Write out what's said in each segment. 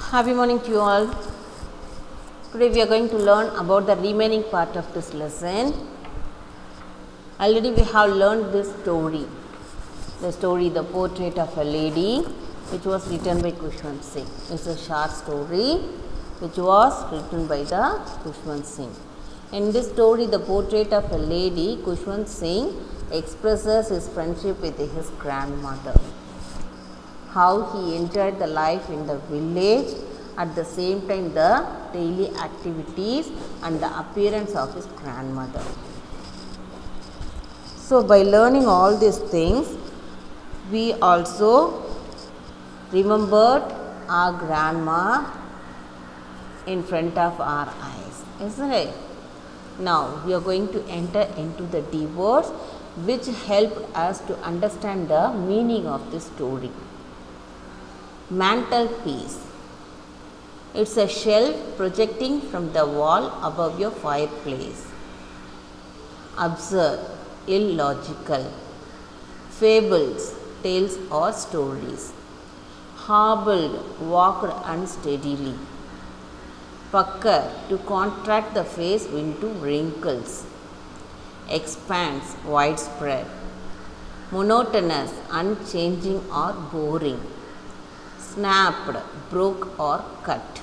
Happy morning to you all. Today we are going to learn about the remaining part of this lesson. Already we have learned this story. The portrait of a lady, which was written by Khushwant Singh. It's a short story which was written by the Khushwant Singh. In this story, the portrait of a lady, Khushwant Singh expresses his friendship with his grandmother. How he enjoyed the life in the village, at the same time the daily activities and the appearance of his grandmother. So by learning all these things, we also remembered our grandma in front of our eyes, isn't it? Now we are going to enter into the deep words which help us to understand the meaning of this story. Mantelpiece. It's a shelf projecting from the wall above your fireplace. Absurd, illogical. Fables, tales or stories. Hobbled, walked unsteadily. Pucker, to contract the face into wrinkles. Expanse, widespread. Monotonous, unchanging or boring. Snapped, broke or cut.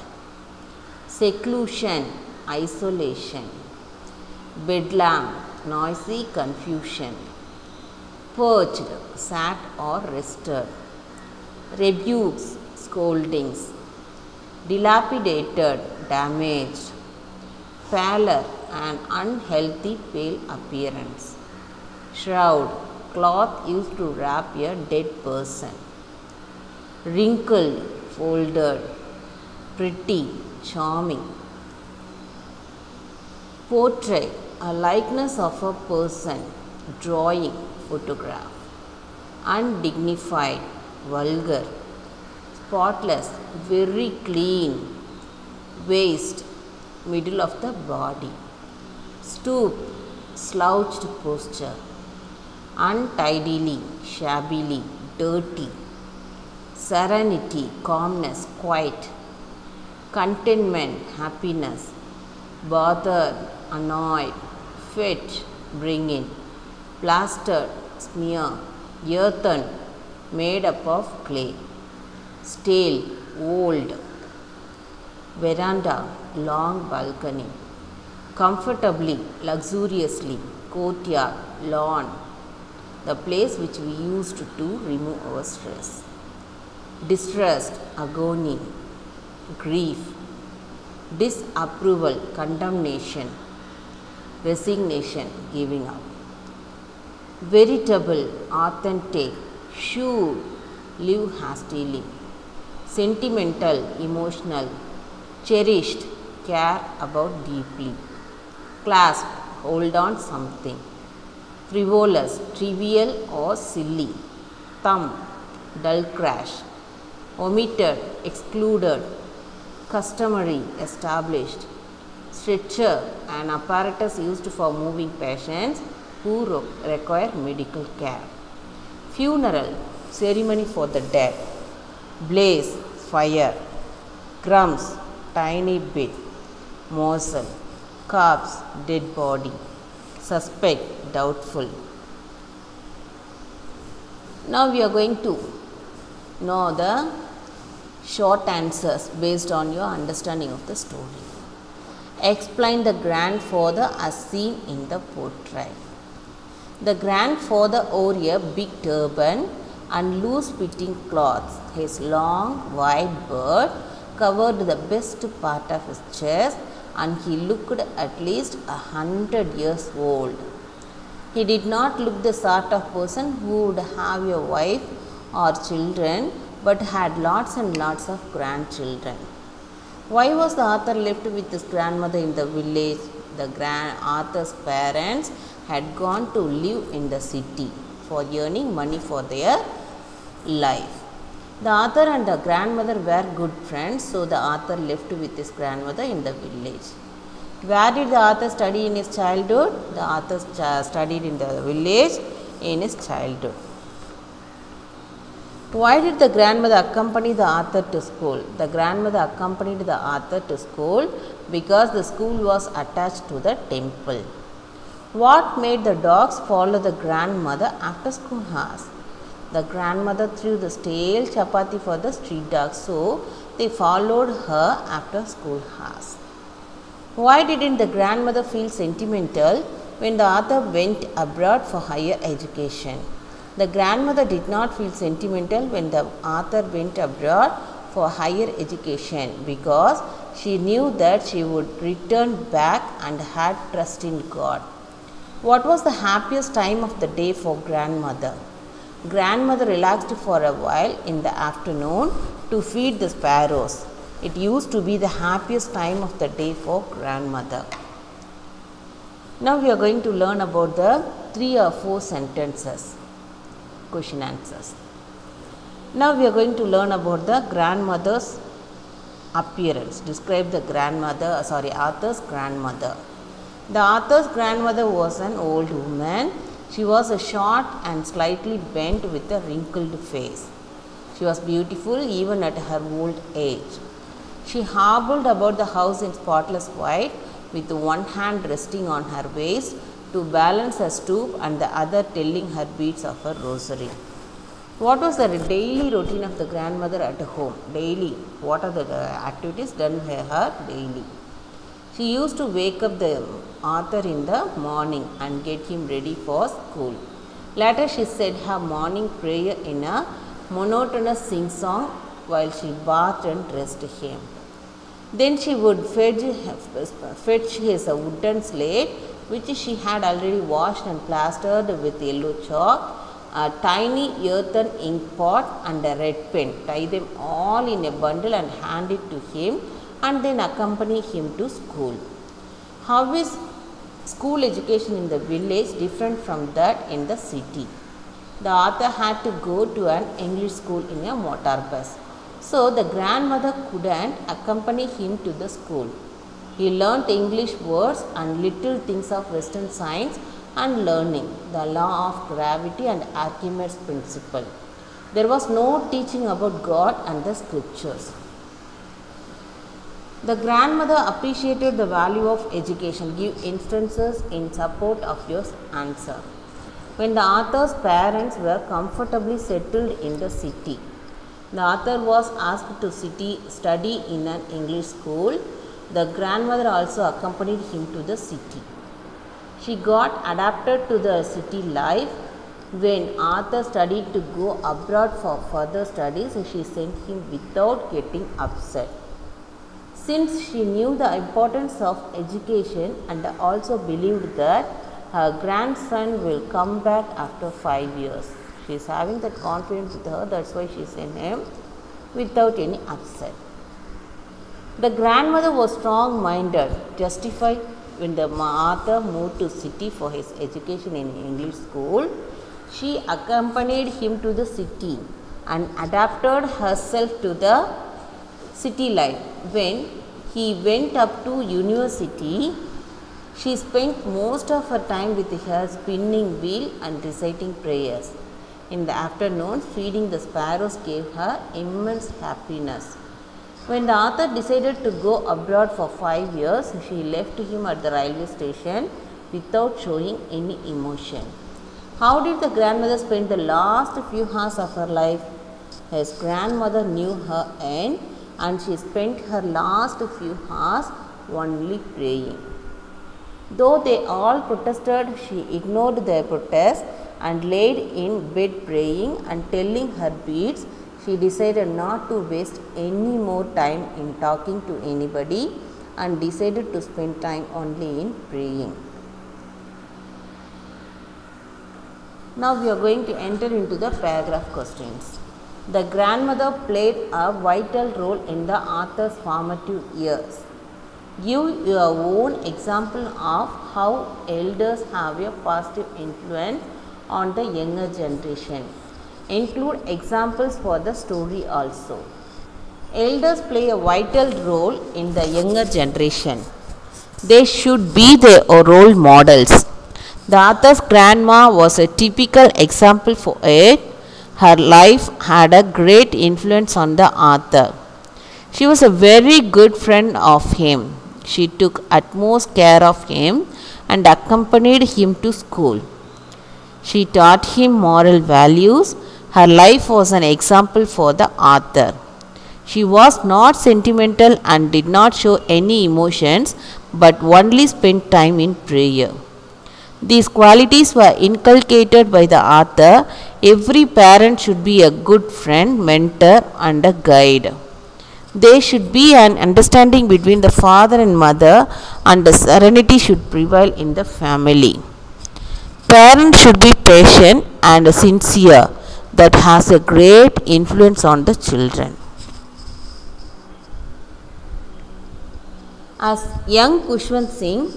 Seclusion, isolation. Bedlam, noisy confusion. Perched, sat or rested. Rebukes, scoldings. Dilapidated, damaged. Pallor, an unhealthy pale appearance. Shroud, cloth used to wrap a dead person. Wrinkled, folded. Pretty, charming. Portrait, a likeness of a person, drawing, photograph. Undignified, vulgar. Spotless, very clean. Waist, middle of the body. Stoop, slouched posture. Untidily, shabbily, dirty. Serenity, calmness, quiet. Contentment, happiness. Bothered, annoyed. Fit, bring in. Plastered, smear. Earthen, made up of clay. Stale, old. Veranda, long balcony. Comfortably, luxuriously. Courtyard, lawn. The place which we used to remove our stress. Distrust, agony. Grief. Disapproval, condemnation. Resignation, giving up. Veritable, authentic. Sure, live hastily. Sentimental, emotional. Cherished, care about deeply. Clasp, hold on something. Frivolous, trivial or silly. Thumb, dull crash. Omitted, excluded. Customary, established. Stretcher, an apparatus used for moving patients who require medical care. Funeral, ceremony for the dead. Blaze, fire. Crumbs, tiny bit. Morsel, corpse, dead body. Suspect, doubtful. Now we are going to know the short answers based on your understanding of the story. Explain the grandfather as seen in the portrait. The grandfather wore a big turban and loose fitting clothes. His long white beard covered the best part of his chest and he looked at least 100 years old. He did not look the sort of person who would have a wife or children, but had lots and lots of grandchildren. Why was the author left with his grandmother in the village? The author's parents had gone to live in the city for earning money for their life. The author and the grandmother were good friends, so the author left with his grandmother in the village. Where did the author study in his childhood? The author studied in the village in his childhood. Why did the grandmother accompany the author to school? The grandmother accompanied the author to school because the school was attached to the temple. What made the dogs follow the grandmother after school hours? The grandmother threw the stale chapati for the street dogs, so they followed her after school hours. Why didn't the grandmother feel sentimental when the author went abroad for higher education? The grandmother did not feel sentimental when the author went abroad for higher education because she knew that she would return back and had trust in God. What was the happiest time of the day for grandmother? Grandmother relaxed for a while in the afternoon to feed the sparrows. It used to be the happiest time of the day for grandmother. Now we are going to learn about the 3 or 4 sentences, question answers. Now we are going to learn about the grandmother's appearance. Describe the author's grandmother. The author's grandmother was an old woman. She was a short and slightly bent with a wrinkled face. She was beautiful even at her old age. She hobbled about the house in spotless white with one hand resting on her waist to balance her stoop and the other telling her beads of her rosary. What was the daily routine of the grandmother at home? Daily. What are the activities done by her daily? She used to wake up the author in the morning and get him ready for school. Later she said her morning prayer in a monotonous sing-song while she bathed and dressed him. Then she would fetch his wooden slate, which she had already washed and plastered with yellow chalk, a tiny earthen ink pot and a red pen. Tie them all in a bundle and hand it to him and then accompany him to school. How is school education in the village different from that in the city? The author had to go to an English school in a motor bus. So the grandmother couldn't accompany him to the school. He learnt English words and little things of Western science and learning, the law of gravity and Archimedes' principle. There was no teaching about God and the scriptures. The grandmother appreciated the value of education. Give instances in support of your answer. When the author's parents were comfortably settled in the city, the author was asked to study in an English school. The grandmother also accompanied him to the city. She got adapted to the city life. When Arthur studied to go abroad for further studies, she sent him without getting upset. Since she knew the importance of education and also believed that her grandson will come back after 5 years. She is having that confidence with her, that's why she sent him without any upset. The grandmother was strong-minded. Justified when the author moved to city for his education in English school, she accompanied him to the city and adapted herself to the city life. When he went up to university, she spent most of her time with her spinning wheel and reciting prayers. In the afternoon, feeding the sparrows gave her immense happiness. When the author decided to go abroad for 5 years, she left him at the railway station without showing any emotion. How did the grandmother spend the last few hours of her life? His grandmother knew her end and she spent her last few hours only praying. Though they all protested, she ignored their protest and laid in bed praying and telling her beads. She decided not to waste any more time in talking to anybody and decided to spend time only in praying. Now we are going to enter into the paragraph questions. The grandmother played a vital role in the author's formative years. Give your own example of how elders have a positive influence on the younger generation. Include examples for the story also. Elders play a vital role in the younger generation. They should be their role models. The author's grandma was a typical example for it. Her life had a great influence on the author. She was a very good friend of him. She took utmost care of him and accompanied him to school. She taught him moral values. Her life was an example for the author. She was not sentimental and did not show any emotions, but only spent time in prayer. These qualities were inculcated by the author. Every parent should be a good friend, mentor, and a guide. There should be an understanding between the father and mother, and the serenity should prevail in the family. Parents should be patient and sincere. That has a great influence on the children. As young Khushwant Singh,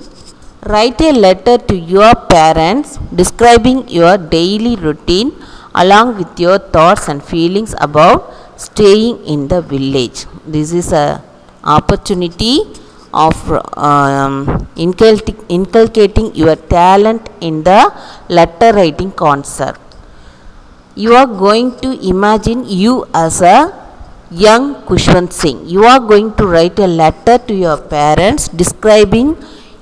write a letter to your parents describing your daily routine along with your thoughts and feelings about staying in the village. This is a opportunity of inculcating your talent in the letter writing concept. You are going to imagine you as a young Khushwant Singh. You are going to write a letter to your parents describing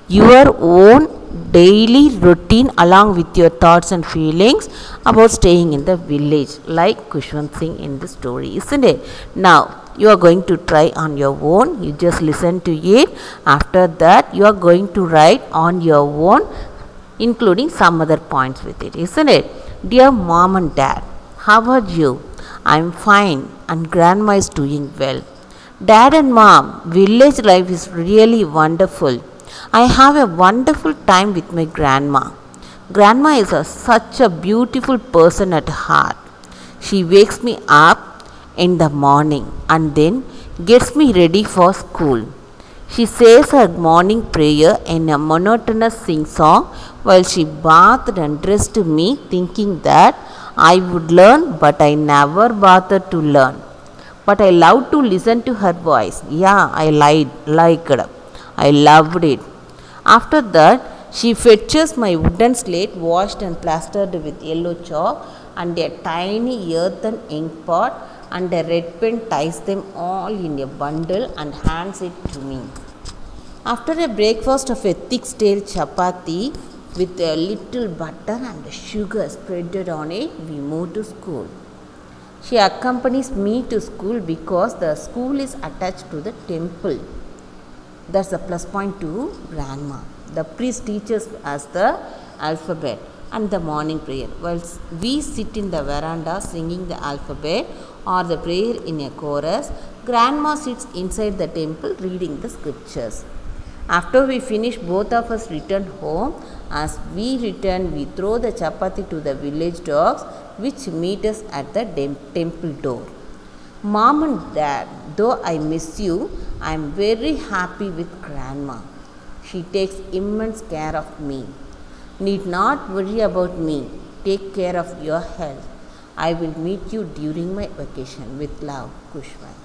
your own daily routine along with your thoughts and feelings about staying in the village like Khushwant Singh in the story, isn't it? Now you are going to try on your own. You just listen to it. After that you are going to write on your own, including some other points with it, isn't it? Dear mom and dad, how are you? I am fine and grandma is doing well. Dad and mom, village life is really wonderful. I have a wonderful time with my grandma. Grandma is such a beautiful person at heart. She wakes me up in the morning and then gets me ready for school. She says her morning prayer in a monotonous sing-song while she bathed and dressed me, thinking that I would learn, but I never bothered to learn. But I love to listen to her voice. Yeah, I liked it. I loved it. After that, she fetches my wooden slate washed and plastered with yellow chalk and a tiny earthen ink pot, and a red pen, ties them all in a bundle and hands it to me. After a breakfast of a thick stale chapati with a little butter and sugar spread on it, we move to school. She accompanies me to school because the school is attached to the temple. That's a plus point to grandma. The priest teaches us the alphabet and the morning prayer. While we sit in the veranda singing the alphabet or the prayer in a chorus, grandma sits inside the temple reading the scriptures. After we finish, both of us return home. As we return, we throw the chapati to the village dogs, which meet us at the temple door. Mom and dad, though I miss you, I am very happy with grandma. She takes immense care of me. Need not worry about me. Take care of your health. I will meet you during my vacation. With love, Khushwant.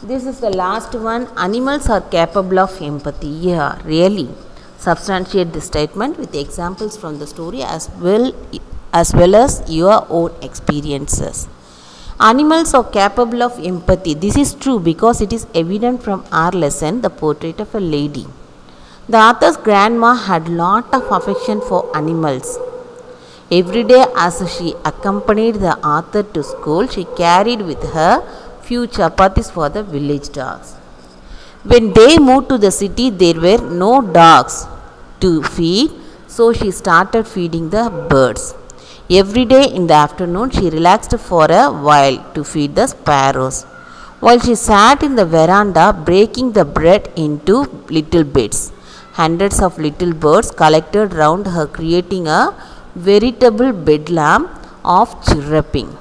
This is the last one. Animals are capable of empathy. Yeah, really. Substantiate this statement with examples from the story as well as your own experiences. Animals are capable of empathy. This is true because it is evident from our lesson, The Portrait of a Lady. The author's grandma had lot of affection for animals. Every day as she accompanied the author to school, she carried with her few chapatis for the village dogs. When they moved to the city, there were no dogs to feed, so she started feeding the birds. Every day in the afternoon, she relaxed for a while to feed the sparrows, while she sat in the veranda breaking the bread into little bits. Hundreds of little birds collected round her, creating a veritable bedlam of chirruping.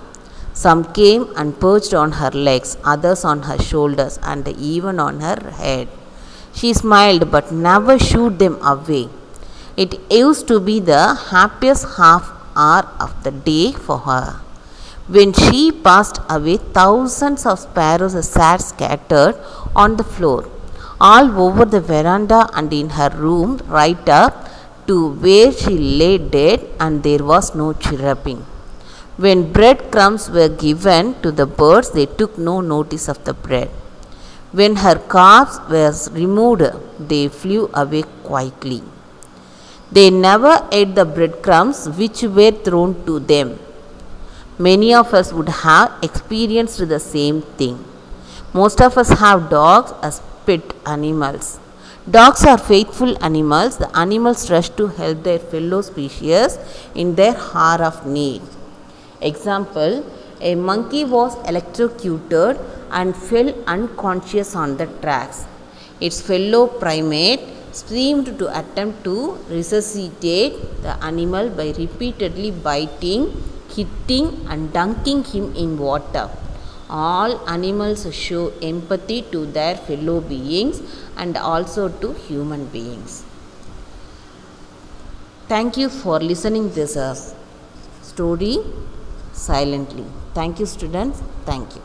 Some came and perched on her legs, others on her shoulders, and even on her head. She smiled but never shooed them away. It used to be the happiest half hour of the day for her. When she passed away, thousands of sparrows sat scattered on the floor, all over the veranda and in her room, right up to where she lay dead, and there was no chirruping. When breadcrumbs were given to the birds, they took no notice of the bread. When her corpse was removed, they flew away quietly. They never ate the breadcrumbs which were thrown to them. Many of us would have experienced the same thing. Most of us have dogs as pet animals. Dogs are faithful animals. The animals rush to help their fellow species in their hour of need. Example, a monkey was electrocuted and fell unconscious on the tracks. Its fellow primate seemed to attempt to resuscitate the animal by repeatedly biting, hitting and dunking him in water. All animals show empathy to their fellow beings and also to human beings. Thank you for listening this story silently. Thank you, students. Thank you.